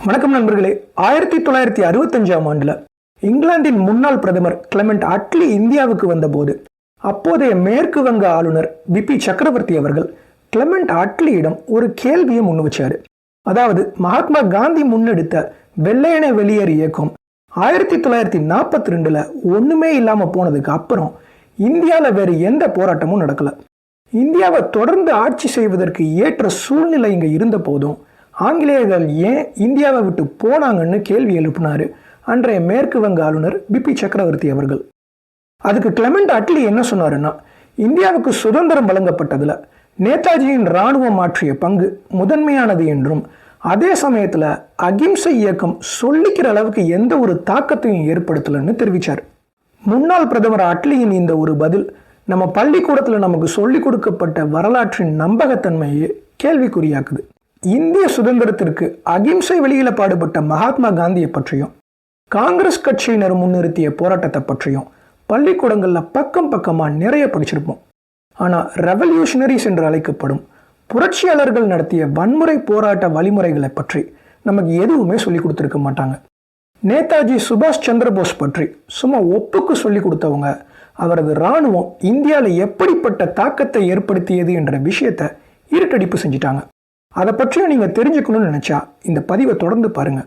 வணக்கம் நண்பர்களே. 1965ஆம் ஆண்டுல இங்கிலாந்தின் முன்னாள் பிரதமர் கிளமெண்ட் அட்லி இந்தியாவுக்கு வந்தபோது அப்போதைய மேற்கு வங்க ஆளுநர் பிபி சக்கரவர்த்தி அவர்கள் கிளமெண்ட் அட்லியிடம் ஒரு கேள்வியை முன் வச்சாரு. அதாவது, மகாத்மா காந்தி முன்னெடுத்த வெள்ளையனே வெளியேறு இயக்கம் 1942ல் ஒண்ணுமே இல்லாம போனதுக்கு அப்புறம் இந்தியாவில் வேறு எந்த போராட்டமும் நடக்கல. இந்தியாவை தொடர்ந்து ஆட்சி செய்வதற்கு ஏற்ற சூழ்நிலை இங்க இருந்த போதும் ஆங்கிலேயர்கள் ஏன் இந்தியாவை விட்டு போனாங்கன்னு கேள்வி எழுப்பினாரு அன்றைய மேற்கு வங்க ஆளுநர் பிபி சக்கரவர்த்தி அவர்கள். அதுக்கு கிளமெண்ட் அட்லி என்ன சொன்னாருன்னா, இந்தியாவுக்கு சுதந்திரம் வழங்கப்பட்டதுல நேதாஜியின் இராணுவம் ஆற்றிய பங்கு முதன்மையானது என்றும், அதே சமயத்துல அகிம்சை இயக்கம் சொல்லிக்கிற அளவுக்கு எந்த ஒரு தாக்கத்தையும் ஏற்படுத்தலன்னு தெரிவிச்சார். முன்னாள் பிரதமர் அட்லியின் இந்த ஒரு பதில் நம்ம பள்ளிக்கூடத்துல நமக்கு சொல்லிக் கொடுக்கப்பட்ட வரலாற்றின் நம்பகத்தன்மையை கேள்விக்குறியாக்குது. இந்திய சுதந்திரத்திற்கு அகிம்சை வழியில பாடுபட்ட மகாத்மா காந்தியை பற்றியும் காங்கிரஸ் கட்சியினர் முன்னிறுத்திய போராட்டத்தை பற்றியும் பள்ளிக்கூடங்கள்ல பக்கம் பக்கமா நிறைய படிச்சிருப்போம். ஆனா ரெவல்யூஷனரிஸ் என்று அழைக்கப்படும் புரட்சியாளர்கள் நடத்திய வன்முறை போராட்ட வழிமுறைகளை பற்றி நமக்கு எதுவுமே சொல்லி கொடுத்துருக்க மாட்டாங்க. நேதாஜி சுபாஷ் சந்திரபோஸ் பற்றி சும்மா ஒப்புக்கு சொல்லி கொடுத்தவங்க அவரது இராணுவம் இந்தியாவில் எப்படிப்பட்ட தாக்கத்தை ஏற்படுத்தியது என்ற விஷயத்தை இருட்டடிப்பு செஞ்சிட்டாங்க. அதை பற்றியும் நீங்க தெரிஞ்சுக்கணும்னு நினைச்சா இந்த பதிவை தொடர்ந்து பாருங்க.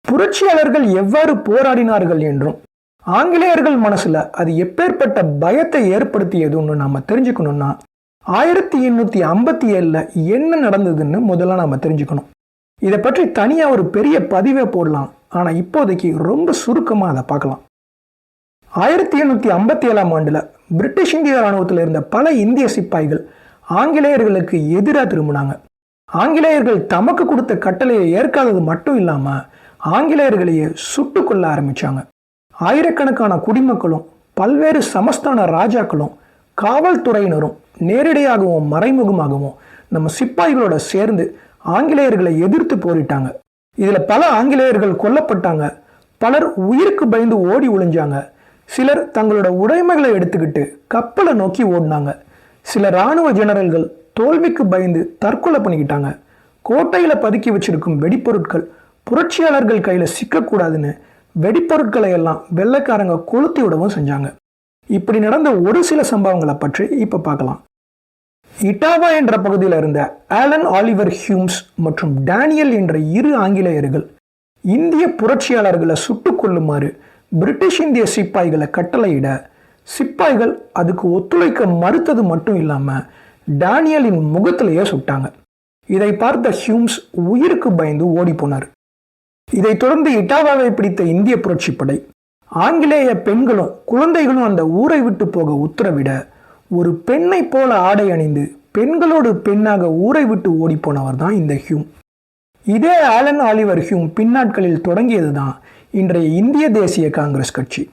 புரட்சியாளர்கள் எவ்வாறு போராடினார்கள் என்றும் ஆங்கிலேயர்கள் மனசுல அது எப்பேற்பட்ட பயத்தை ஏற்படுத்தியதுன்னு நாம தெரிஞ்சுக்கணும்னா 1857ல் என்ன நடந்ததுன்னு முதல்ல நாம தெரிஞ்சுக்கணும். இதை பற்றி தனியா ஒரு பெரிய பதிவை போடலாம். ஆனா இப்போதைக்கு ரொம்ப சுருக்கமா அதை பார்க்கலாம். 1857ஆம் ஆண்டுல பிரிட்டிஷ் இந்திய இராணுவத்தில் இருந்த பல இந்திய சிப்பாய்கள் ஆங்கிலேயர்களுக்கு எதிராக திரும்பினாங்க. ஆங்கிலேயர்கள் தமக்கு கொடுத்த கட்டளையை ஏற்காதது மட்டும் இல்லாம ஆங்கிலேயர்களையே சுட்டு கொள்ள ஆரம்பிச்சாங்க. ஆயிரக்கணக்கான குடிமக்களும் பல்வேறு சமஸ்தான ராஜாக்களும் காவல்துறையினரும் நேரடியாகவும் மறைமுகமாகவும் நம்ம சிப்பாய்களோட சேர்ந்து ஆங்கிலேயர்களை எதிர்த்து போரிட்டாங்க. இதுல பல ஆங்கிலேயர்கள் கொல்லப்பட்டாங்க. பலர் உயிருக்கு பயந்து ஓடி ஒளிஞ்சாங்க. சிலர் தங்களோட உடைமைகளை எடுத்துக்கிட்டு கப்பலை நோக்கி ஓடினாங்க. சில இராணுவ ஜெனரல்கள் தோல்விக்கு பயந்து தற்கொலை பண்ணிக்கிட்டாங்க. கோட்டையில பதுக்கி வச்சிருக்கும் வெடிப்பொருட்கள் புரட்சியாளர்கள் கையில சிக்கக்கூடாதுன்னு வெடிப்பொருட்களை எல்லாம் வெள்ளைக்காரங்க கொளுத்தி விடவும் செஞ்சாங்க. இப்படி நடந்த ஒரு சில சம்பவங்களை பற்றி இப்ப பார்க்கலாம். இட்டாவா என்ற பகுதியில் இருந்த ஆலன் ஆலிவர் ஹியூம்ஸ் மற்றும் டேனியல் என்ற இரு ஆங்கிலேயர்கள் இந்திய புரட்சியாளர்களை சுட்டுக் கொள்ளுமாறு பிரிட்டிஷ் இந்திய சிப்பாய்களை கட்டளையிட சிப்பாய்கள் அதுக்கு ஒத்துழைக்க மறுத்தது மட்டும் இல்லாம டேனியலின் முகத்திலேயே சுட்டாங்க. இதை பார்த்த ஹியூம்ஸ் உயிருக்கு பயந்து ஓடி போனார். இதைத் தொடர்ந்து இட்டாவாவை பிடித்த இந்திய புரட்சிப்படை ஆங்கிலேய பெண்களும் குழந்தைகளும் அந்த ஊரை விட்டு போக உத்தரவிட ஒரு பெண்ணை போல ஆடை அணிந்து பெண்களோடு பெண்ணாக ஊரை விட்டு ஓடி போனவர் தான் இந்த ஹியூம். இதே ஆலன் ஆலிவர் ஹியூம் பின்னாட்களில் தொடங்கியதுதான் இன்றைய இந்திய தேசிய காங்கிரஸ் கட்சி.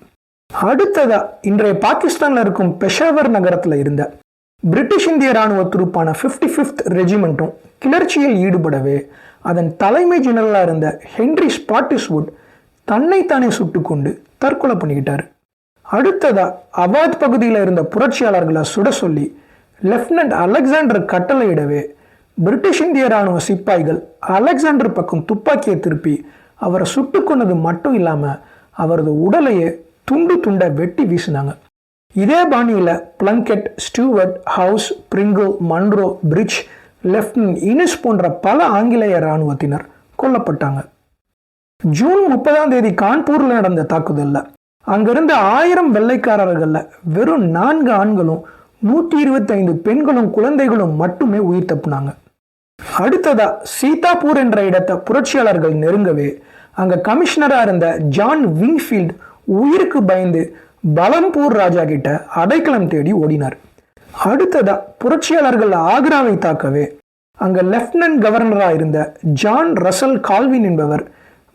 அடுத்ததா இன்றைய பாகிஸ்தான்ல இருக்கும் பெஷாவர் நகரத்துல இருந்த பிரிட்டிஷ் இந்திய இராணுவ துருப்பான 55th ரெஜிமெண்ட்டும் கிளர்ச்சியில் ஈடுபடவே அதன் தலைமை ஜெனரலா இருந்த ஹென்ரி ஸ்பாட்டிஸ்வுட் தன்னைத்தானே சுட்டுக்கொண்டு தற்கொலை பண்ணிக்கிட்டாரு. அடுத்ததா அவாத் பகுதியில் இருந்த புரட்சியாளர்களை சுட சொல்லி லெப்டினன்ட் அலெக்சாண்டர் கட்டளையிடவே பிரிட்டிஷ் இந்திய இராணுவ சிப்பாய்கள் அலெக்சாண்டர் பக்கம் துப்பாக்கியை திருப்பி அவரை சுட்டு கொன்னது மட்டும் இல்லாம அவரது உடலையே துண்டு துண்டை வெட்டி வீசினாங்க. இதே பாணியில Plunkett, Stuart, House, Pringle, Munro, Bridge, lieutenant Innes போன்ற பல ஆங்கிலேய இராணுவத்தினர் கொல்லப்பட்டாங்க. ஜூன் 30ஆம் தேதி கான்பூர்ல நடந்த தாக்குதல்ல அங்கிருந்த 1000 வெள்ளைக்காரர்கள்ல வெறும் 4 ஆண்களும் 125 பெண்களும் குழந்தைகளும் மட்டுமே உயிர் தப்புனாங்க. அடுத்ததா சீதாப்பூர் என்ற இடத்தை புரட்சியாளர்கள் நெருங்கவே அங்க கமிஷனரா இருந்த ஜான் விங்ஃபீல்ட் உயிருக்கு பயந்து பலம்பூர் ராஜா கிட்ட அடைக்கலம் தேடி ஓடினார். அடுத்ததா புரட்சியாளர்கள் ஆக்ராவை தாக்கவே அங்க லெப்டினன்ட் கவர்னரா இருந்த ஜான் ரசல் கால்வின் என்பவர்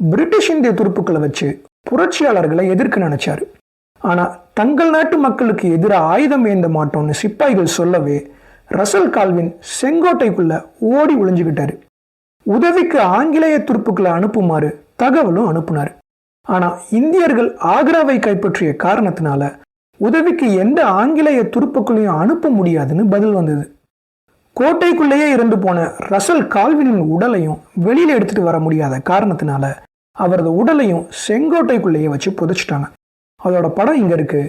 பிரிட்டிஷ் இந்திய துருப்புக்களை வச்சு புரட்சியாளர்களை எதிர்க்க நினைச்சாரு. ஆனா தங்கள் நாட்டு மக்களுக்கு எதிராக ஆயுதம் ஏந்த மாட்டோம்னு சிப்பாய்கள் சொல்லவே ரசல் கால்வின் செங்கோட்டைக்குள்ள ஓடி ஒளிஞ்சுக்கிட்டாரு. உதவிக்கு ஆங்கிலேய துருப்புக்களை அனுப்புமாறு தகவலும் அனுப்புனார். ஆனா இந்தியர்கள் ஆக்ராவை கைப்பற்றிய காரணத்தினால உதவிக்கு எந்த ஆங்கிலேய துருப்புக்களையும் அனுப்ப முடியாதுன்னு பதில் வந்தது. கோட்டைக்குள்ளேயே இருந்து போன ரசல் கால்வினின் உடலையும் வெளியில எடுத்துட்டு வர முடியாத காரணத்தினால அவரது உடலையும் செங்கோட்டைக்குள்ளேயே வச்சு புதைச்சிட்டாங்க. அதோட படம் இங்க இருக்கு.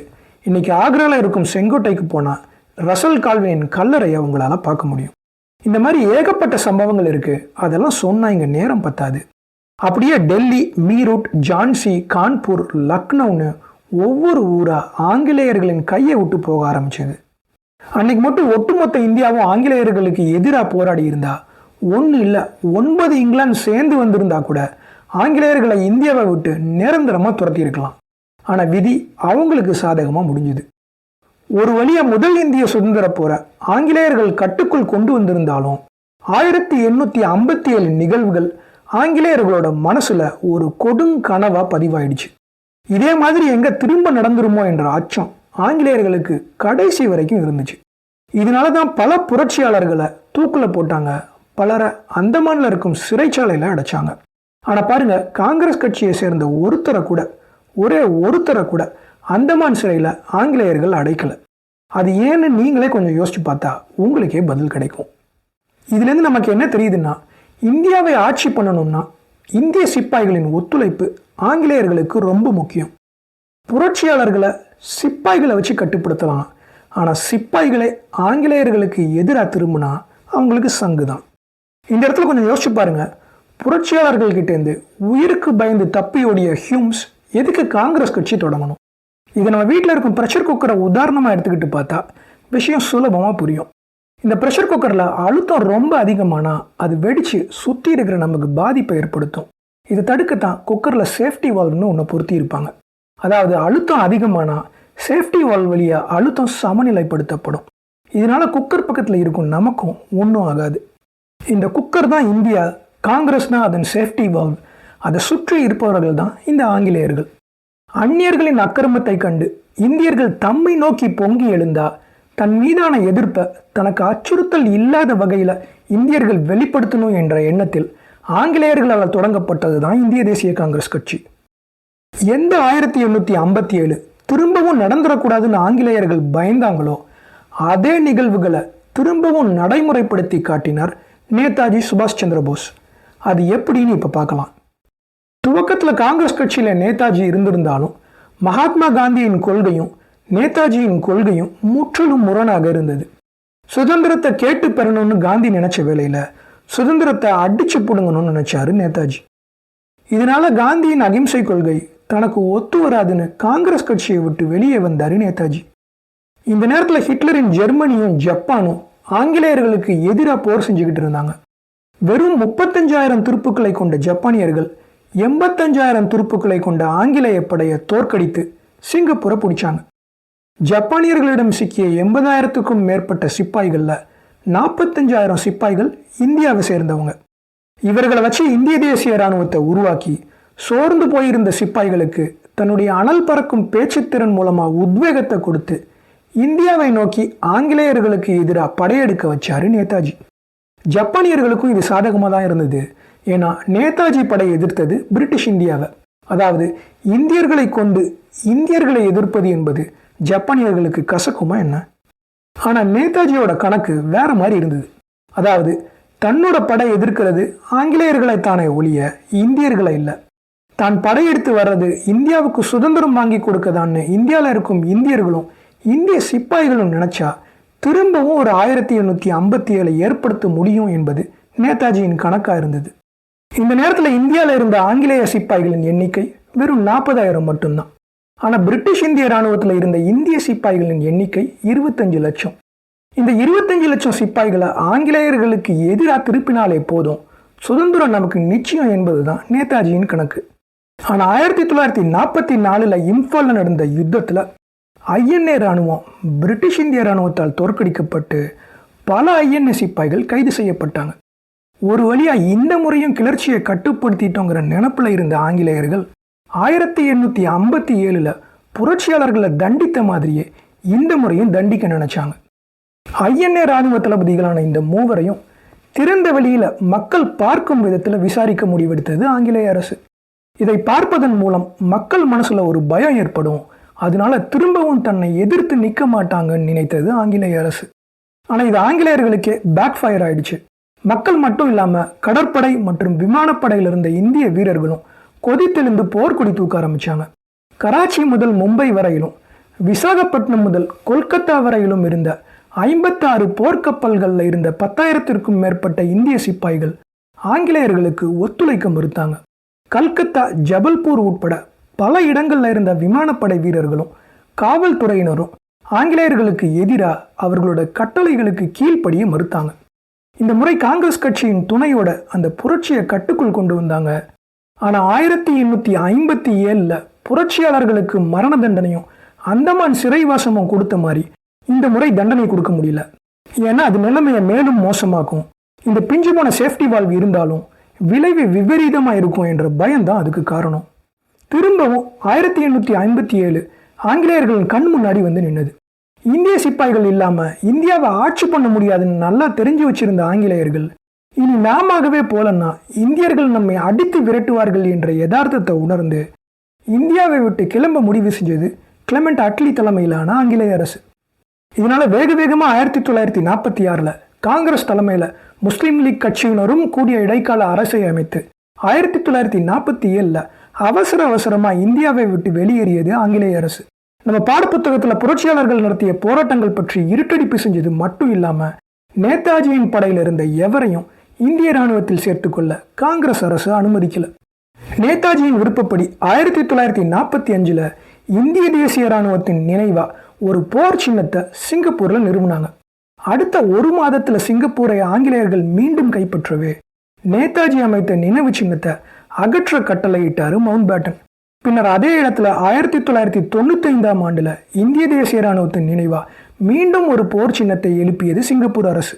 இன்னைக்கு ஆக்ரால இருக்கும் செங்கோட்டைக்கு போனா ரசல் கால்வினின் கல்லறையை உங்களால பார்க்க முடியும். இந்த மாதிரி ஏகப்பட்ட சம்பவங்கள் இருக்கு. அதெல்லாம் சொன்னா இங்க நேரம் பத்தாது. அப்படியே டெல்லி, மீரூட், ஜான்சி, கான்பூர், லக்னோன்னு ஒவ்வொரு ஊரா ஆங்கிலேயர்களின் கையை விட்டு போக ஆரம்பிச்சது. அன்னைக்கு மட்டும் ஒட்டுமொத்த இந்தியாவும் ஆங்கிலேயர்களுக்கு எதிராக போராடி இருந்தா, ஒன்று இல்லை 9 இங்கிலாந்து சேர்ந்து வந்திருந்தா கூட ஆங்கிலேயர்களை இந்தியாவை விட்டு நிரந்தரமாக துரத்தி இருக்கலாம். ஆனால் விதி அவங்களுக்கு சாதகமாக முடிஞ்சுது. ஒரு வழியா முதல் இந்திய சுதந்திர போற ஆங்கிலேயர்கள் கட்டுக்குள் கொண்டு வந்திருந்தாலும் 1857 நிகழ்வுகள் ஆங்கிலேயர்களோட மனசுல ஒரு கொடுங்கனவா பதிவாயிடுச்சு. இதே மாதிரி எங்க திரும்ப நடந்துருமோ என்ற அச்சம் ஆங்கிலேயர்களுக்கு கடைசி வரைக்கும் இருந்துச்சு. இதனாலதான் பல புரட்சியாளர்களை தூக்குல போட்டாங்க, பலரை அந்தமான்ல இருக்கும் சிறைச்சாலையில அடைச்சாங்க. ஆனா பாருங்க, காங்கிரஸ் கட்சியை சேர்ந்த ஒரே ஒருத்தரை கூட அந்தமான் சிறையில ஆங்கிலேயர்கள் அடைக்கல. அது ஏன்னு நீங்களே கொஞ்சம் யோசிச்சு பார்த்தா உங்களுக்கே பதில் கிடைக்கும். இதுலேருந்து நமக்கு என்ன தெரியுதுன்னா, இந்தியாவை ஆட்சி பண்ணணும்னா இந்திய சிப்பாய்களின் ஒத்துழைப்பு ஆங்கிலேயர்களுக்கு ரொம்ப முக்கியம். புரட்சியாளர்களை சிப்பாய்களை வச்சு கட்டுப்படுத்தலாம், ஆனால் சிப்பாய்களே ஆங்கிலேயர்களுக்கு எதிராக திரும்பினா அவங்களுக்கு சங்கு தான். இந்த இடத்துல கொஞ்சம் யோசிச்சு பாருங்க, புரட்சியாளர்கள் கிட்டேருந்து உயிருக்கு பயந்து தப்பி ஓடிய ஹியூம்ஸ் எதுக்கு காங்கிரஸ் கட்சி தொடங்கணும்? இதை நம்ம வீட்டில் இருக்கும் ப்ரெஷர் குக்கரை உதாரணமாக எடுத்துக்கிட்டு பார்த்தா விஷயம் சுலபமாக புரியும். இந்த ப்ரெஷர் குக்கரில் அழுத்தம் ரொம்ப அதிகமானால் அது வெடித்து சுற்றி இருக்கிற நமக்கு பாதிப்பை ஏற்படுத்தும். இதை தடுக்கத்தான் குக்கரில் சேஃப்டி வால்வ்னு ஒன்று பொருத்தி இருப்பாங்க. அதாவது அழுத்தம் அதிகமானால் சேஃப்டி வால்வ் வழியாக அழுத்தம் சமநிலைப்படுத்தப்படும். இதனால் குக்கர் பக்கத்தில் இருக்கும் நமக்கும் ஒன்றும் ஆகாது. இந்த குக்கர் தான் இந்தியா, காங்கிரஸ் தான் அதன் சேஃப்டி வால்வ். அதை சுற்றி இருப்பவர்கள் தான் இந்த ஆங்கிலேயர்கள். அந்நியர்களின் அக்கிரமத்தை கண்டு இந்தியர்கள் தம்மை நோக்கி பொங்கி எழுந்தா தன் மீதான எதிர்ப்பை தனக்கு அச்சுறுத்தல் இல்லாத வகையில் இந்தியர்கள் வெளிப்படுத்தணும் என்ற எண்ணத்தில் ஆங்கிலேயர்களால் தொடங்கப்பட்டது தான் இந்திய தேசிய காங்கிரஸ் கட்சி. எந்த 1857 திரும்பவும் நடந்துடக்கூடாதுன்னு ஆங்கிலேயர்கள் பயந்தாங்களோ அதே நிகழ்வுகளை திரும்பவும் நடைமுறைப்படுத்தி காட்டினார் நேதாஜி சுபாஷ் சந்திர போஸ். அது எப்படின்னு இப்போ பார்க்கலாம். துவக்கத்தில் காங்கிரஸ் கட்சியில் நேதாஜி இருந்திருந்தாலும் மகாத்மா காந்தியின் கொள்கையும் நேதாஜியின் கொள்கையும் முற்றிலும் முரணாக இருந்தது. சுதந்திரத்தை கேட்டு பெறணும்னு காந்தி நினைச்ச வேளையில சுதந்திரத்தை அடிச்சு புடுங்கணும்னு நினைச்சாரு நேதாஜி. இதனால காந்தியின் அகிம்சை கொள்கை தனக்கு ஒத்து வராதுன்னு காங்கிரஸ் கட்சியை விட்டு வெளியே வந்தாரு நேதாஜி. இந்த நேரத்தில் ஹிட்லரின் ஜெர்மனியும் ஜப்பானும் ஆங்கிலேயர்களுக்கு எதிராக போர் செஞ்சுக்கிட்டு இருந்தாங்க. வெறும் 35,000 துருப்புக்களை கொண்ட ஜப்பானியர்கள் 85,000 துருப்புக்களை கொண்ட ஆங்கிலேய படையை தோற்கடித்து சிங்கப்பூரை பிடிச்சாங்க. ஜப்பானியர்களிடம் சிக்கிய 80,000க்கும் மேற்பட்ட சிப்பாய்களில் 45,000 சிப்பாய்கள் இந்தியாவை சேர்ந்தவங்க. இவர்களை வச்சு இந்திய தேசிய இராணுவத்தை உருவாக்கி சோர்ந்து போயிருந்த சிப்பாய்களுக்கு தன்னுடைய அனல் பறக்கும் பேச்சுத்திறன் மூலமாக உத்வேகத்தை கொடுத்து இந்தியாவை நோக்கி ஆங்கிலேயர்களுக்கு எதிராக படையெடுக்க வச்சாரு நேதாஜி. ஜப்பானியர்களுக்கும் இது சாதகமாக தான் இருந்தது. ஏன்னா நேதாஜி படை எதிர்த்தது பிரிட்டிஷ் இந்தியாவை. அதாவது இந்தியர்களை கொண்டு இந்தியர்களை எதிர்ப்பது என்பது ஜப்பானியர்களுக்கு கசக்குமா என்ன? ஆனால் நேதாஜியோட கணக்கு வேற மாதிரி இருந்தது. அதாவது தன்னோட படை எதிர்க்கிறது ஆங்கிலேயர்களை தானே ஒழிய இந்தியர்களை இல்லை. தான் படையெடுத்து வர்றது இந்தியாவுக்கு சுதந்திரம் வாங்கி கொடுக்கதான்னு இந்தியாவில் இருக்கும் இந்தியர்களும் இந்திய சிப்பாய்களும் நினைச்சா திரும்பவும் ஒரு 1857 ஏற்படுத்த முடியும் என்பது நேதாஜியின் கணக்காக இருந்தது. இந்த நேரத்தில் இந்தியாவில் இருந்த ஆங்கிலேய சிப்பாய்களின் எண்ணிக்கை வெறும் 40,000 மட்டும்தான். ஆனால் பிரிட்டிஷ் இந்திய இராணுவத்தில் இருந்த இந்திய சிப்பாய்களின் எண்ணிக்கை 25 லட்சம். இந்த 25 லட்சம் சிப்பாய்களை ஆங்கிலேயர்களுக்கு எதிராக திருப்பினாலே போதும், சுதந்திரம் நமக்கு நிச்சயம் என்பதுதான் நேதாஜியின் கணக்கு. ஆனால் 1944 இம்பாலில் நடந்த யுத்தத்தில் ஐஎன்ஏ இராணுவம் பிரிட்டிஷ் இந்திய இராணுவத்தால் தோற்கடிக்கப்பட்டு பல ஐஎன்ஏ சிப்பாய்கள் கைது செய்யப்பட்டாங்க. ஒரு வழியா இந்த முறையும் கிளர்ச்சியை கட்டுப்படுத்திட்டோங்கிற நினைப்புல இருந்த ஆங்கிலேயர்கள் 1857 புரட்சியாளர்களை தண்டித்த மாதிரியே இந்த முறையும் தண்டிக்க நினைச்சாங்க. ஐஎன்ஏ இராணுவ தளபதிகளான இந்த மூவரையும் திறந்த வெளியில மக்கள் பார்க்கும் விதத்துல விசாரிக்க முடிவெடுத்தது ஆங்கிலேய அரசு. இதை பார்ப்பதன் மூலம் மக்கள் மனசுல ஒரு பயம் ஏற்படும், அதனால திரும்பவும் தன்னை எதிர்த்து நிற்க மாட்டாங்கன்னு நினைத்தது ஆங்கிலேய அரசு. ஆனால் இது ஆங்கிலேயர்களுக்கே பேக் ஃபயர் ஆயிடுச்சு. மக்கள் மட்டும் இல்லாமல் கடற்படை மற்றும் விமானப்படையில் இருந்த இந்திய வீரர்களும் கொதித்தெழுந்து போர்க்கொடி தூக்க ஆரம்பிச்சாங்க. கராச்சி முதல் மும்பை வரையிலும் விசாகப்பட்டினம் முதல் கொல்கத்தா வரையிலும் இருந்த 56 போர்க்கப்பல்களில் இருந்த 10,000த்திற்கும் மேற்பட்ட இந்திய சிப்பாய்கள் ஆங்கிலேயர்களுக்கு ஒத்துழைக்க மறுத்தாங்க. கல்கத்தா, ஜபல்பூர் உட்பட பல இடங்களில் இருந்த விமானப்படை வீரர்களும் காவல்துறையினரும் ஆங்கிலேயர்களுக்கு எதிராக அவர்களோட கட்டளைகளுக்கு கீழ்ப்படிய மறுத்தாங்க. இந்த முறை காங்கிரஸ் கட்சியின் துணையோட அந்த புரட்சியை கட்டுக்குள் கொண்டு வந்தாங்க. ஆனால் 1857 புரட்சியாளர்களுக்கு மரண தண்டனையும் அந்தமான் சிறைவாசமும் கொடுத்த மாதிரி இந்த முறை தண்டனை கொடுக்க முடியல. ஏன்னா அது நிலைமையை மேலும் மோசமாக்கும். இந்த பிஞ்சு போன சேஃப்டி வால்வ் இருந்தாலும் விளைவு விபரீதமாக இருக்கும் என்ற பயம்தான் அதுக்கு காரணம். திரும்பவும் 1857 ஆங்கிலேயர்களின் கண் முன்னாடி வந்து நின்னது. இந்திய சிப்பாய்கள் இல்லாமல் இந்தியாவை ஆட்சி பண்ண முடியாதுன்னு நல்லா தெரிஞ்சு வச்சிருந்த ஆங்கிலேயர்கள் இனி நாமவே போலன்னா இந்தியர்கள் நம்மை அடித்து விரட்டுவார்கள் என்ற யதார்த்தத்தை உணர்ந்து இந்தியாவை விட்டு கிளம்ப முடிவு செஞ்சது கிளமெண்ட் அட்லி தலைமையிலான ஆங்கிலேய அரசு. இதனால வேக வேகமாக 1946 காங்கிரஸ் தலைமையில் முஸ்லீம் லீக் கட்சியினரும் கூடிய இடைக்கால அரசை அமைத்து 1947 அவசரமாக இந்தியாவை விட்டு வெளியேறியது ஆங்கிலேய அரசு. நம்ம பாடப்புத்தகத்தில் புரட்சியாளர்கள் நடத்திய போராட்டங்கள் பற்றி இருட்டடிப்பு செஞ்சது மட்டும் இல்லாமல் நேதாஜியின் படையில் இருந்த எவரையும் இந்திய இராணுவத்தில் சேர்த்துக்கொள்ள காங்கிரஸ் அரசு அனுமதிக்கல. நேதாஜியின் விருப்பப்படி 1945 இந்திய தேசிய இராணுவத்தின் நினைவா ஒரு போர் சின்னத்தை சிங்கப்பூரில் நிறுவனாங்க. அடுத்த ஒரு மாதத்தில் சிங்கப்பூரை ஆங்கிலேயர்கள் மீண்டும் கைப்பற்றவே நேதாஜி அமைத்த நினைவு சின்னத்தை அகற்ற கட்டளையிட்டாரு மவுண்ட் பேட்டன். பின்னர் அதே இடத்துல 1995 இந்திய தேசிய இராணுவத்தின் நினைவா மீண்டும் ஒரு போர் சின்னத்தை எழுப்பியது சிங்கப்பூர் அரசு.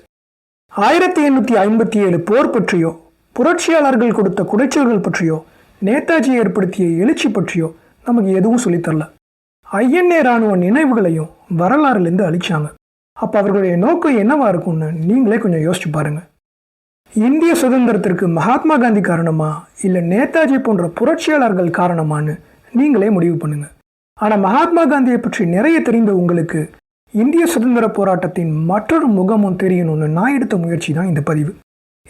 1857 போர் பற்றியோ புரட்சியாளர்கள் கொடுத்த குடைச்சல்கள் பற்றியோ நேதாஜி ஏற்படுத்திய எழுச்சி பற்றியோ நமக்கு எதுவும் சொல்லித்தரல. ஐஎன்ஏ இராணுவ நினைவுகளையும் வரலாறுலேருந்து அழிச்சாங்க. அப்போ அவர்களுடைய நோக்கம் என்னவா இருக்கும்னு நீங்களே கொஞ்சம் யோசிச்சு பாருங்க. இந்திய சுதந்திரத்திற்கு மகாத்மா காந்தி காரணமா இல்லை நேதாஜி போன்ற புரட்சியாளர்கள் காரணமானு நீங்களே முடிவு பண்ணுங்க. ஆனால் மகாத்மா காந்தியை பற்றி நிறைய தெரிந்த உங்களுக்கு இந்திய சுதந்திர போராட்டத்தின் மற்றொரு முகமும் தெரியணும்னு நான் எடுத்த முயற்சி தான் இந்த பதிவு.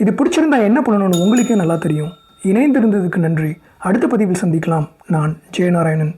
இது பிடிச்சிருந்தா என்ன பண்ணணும்னு உங்களுக்கே நல்லா தெரியும். இணைந்திருந்ததுக்கு நன்றி. அடுத்த பதிவில் சந்திக்கலாம். நான் ஜெயநாராயணன்.